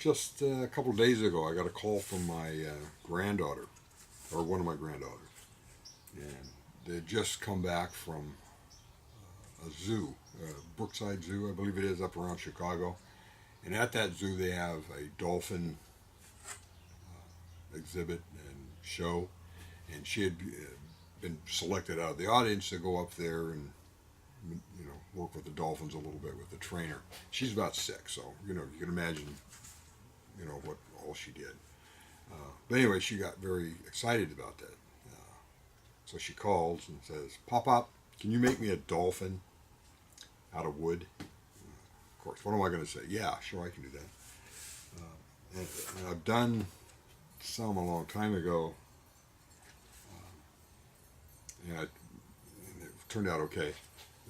just a couple of days ago, I got a call from my granddaughter, or one of my granddaughters, and they had just come back from a zoo, Brookside Zoo, I believe it is, up around Chicago. And at that zoo, they have a dolphin exhibit and show, and she had been selected out of the audience to go up there and work with the dolphins a little bit with the trainer. She's about 6, so you can imagine what all she did. But anyway, she got very excited about that. So she calls and says, "Pop Pop, can you make me a dolphin out of wood?" Of course, what am I going to say? Yeah, sure, I can do that. And I've done some a long time ago, and it turned out okay.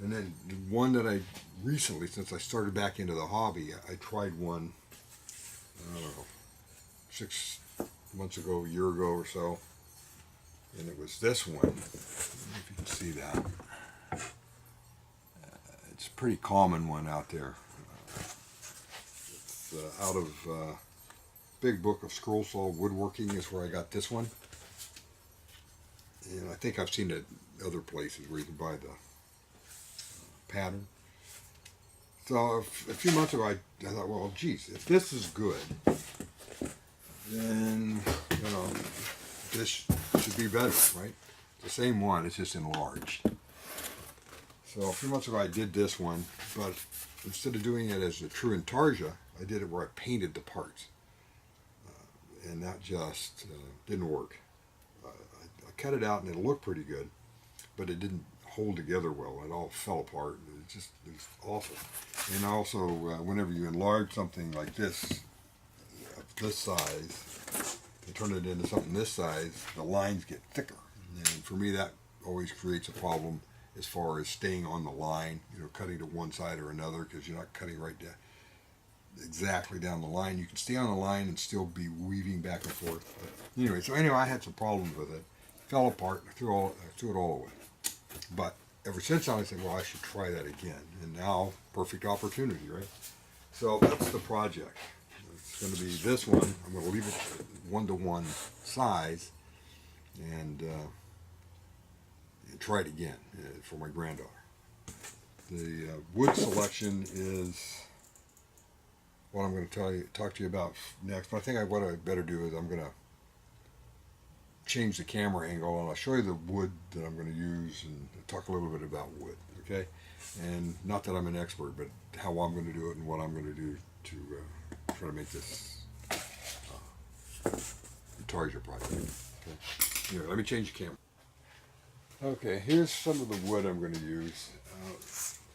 And then the one that I recently, since I started back into the hobby, I tried one, I don't know, 6 months ago, a year ago or so, and it was this one. I don't know if you can see that. It's a pretty common one out there. It's out of Big Book of Scroll Saw Woodworking is where I got this one. And I think I've seen it other places where you can buy the pattern. So a few months ago, I thought, well, geez, if this is good, then this should be better, right? The same one, it's just enlarged. So a few months ago, I did this one, but instead of doing it as a true intarsia, I did it where I painted the parts, and that just didn't work. I cut it out, and it looked pretty good, but it didn't hold together well. It all fell apart. It was awful. And also, whenever you enlarge something like this size, and turn it into something this size, the lines get thicker. And for me, that always creates a problem as far as staying on the line, cutting to one side or another, because you're not cutting right down exactly down the line. You can stay on the line and still be weaving back and forth. But anyway, I had some problems with it. Fell apart. I threw it all away. But ever since then, I said, well, I should try that again. And now, perfect opportunity, right? So that's the project. It's going to be this one. I'm going to leave it 1-to-1 size and try it again for my granddaughter. The wood selection is what I'm going to talk to you about next. But I think what I better do is I'm going to change the camera angle, and I'll show you the wood that I'm going to use and talk a little bit about wood, okay? And not that I'm an expert, but how I'm going to do it and what I'm going to do to try to make this intarsia project. Okay? Anyway, let me change the camera. Okay, here's some of the wood I'm going to use.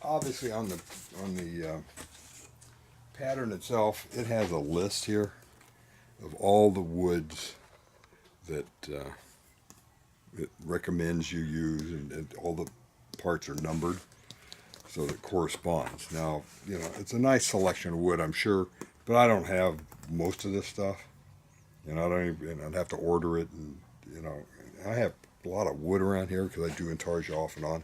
Obviously, on the pattern itself, it has a list here of all the woods that it recommends you use, and all the parts are numbered so that it corresponds. Now, it's a nice selection of wood, I'm sure, but I don't have most of this stuff, and I'd have to order it, and I have a lot of wood around here because I do intarsia off and on.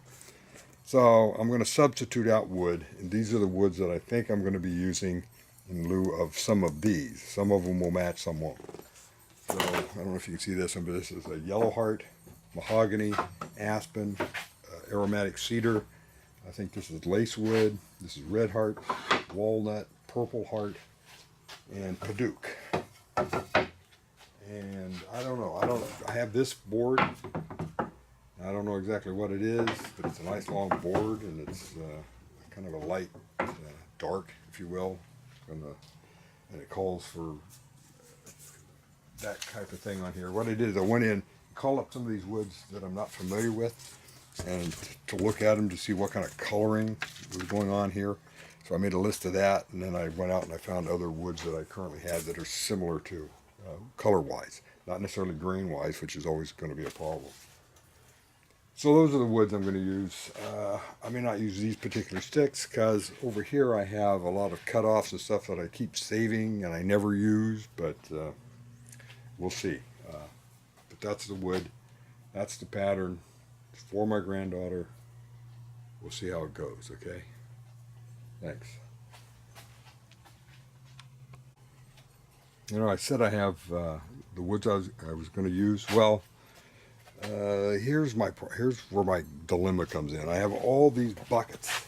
So I'm going to substitute out wood, and these are the woods that I think I'm going to be using in lieu of some of these. Some of them will match, some won't. So I don't know if you can see this one, but this is a yellow heart, mahogany, aspen, aromatic cedar. I think this is lacewood. This is red heart, walnut, purple heart, and padauk. And I don't know. I have this board. I don't know exactly what it is, but it's a nice long board, and it's kind of a light dark, if you will, and it calls for that type of thing on here. What I did is I went in, called up some of these woods that I'm not familiar with, and to look at them to see what kind of coloring was going on here. So I made a list of that, and then I went out and I found other woods that I currently have that are similar to color-wise, not necessarily grain-wise, which is always going to be a problem. So those are the woods I'm going to use. I may not use these particular sticks because over here I have a lot of cut-offs and stuff that I keep saving and I never use, but we'll see. But that's the wood. That's the pattern. It's for my granddaughter. We'll see how it goes, okay? Thanks. You know, I said I have the woods I was going to use. Well, here's where my dilemma comes in. I have all these buckets,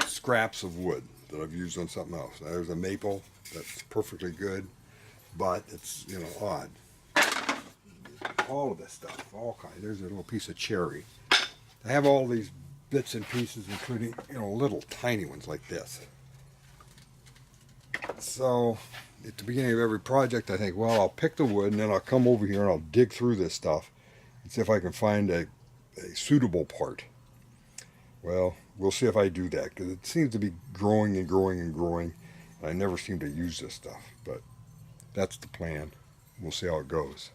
scraps of wood that I've used on something else. There's a maple that's perfectly good, but it's, you know, odd. All of this stuff, all kinds. There's a little piece of cherry. I have all these bits and pieces, including, you know, little tiny ones like this. So at the beginning of every project, I think, well, I'll pick the wood and then I'll come over here and I'll dig through this stuff and see if I can find a suitable part. Well, we'll see if I do that, because it seems to be growing and growing and growing, and I never seem to use this stuff. But that's the plan. We'll see how it goes.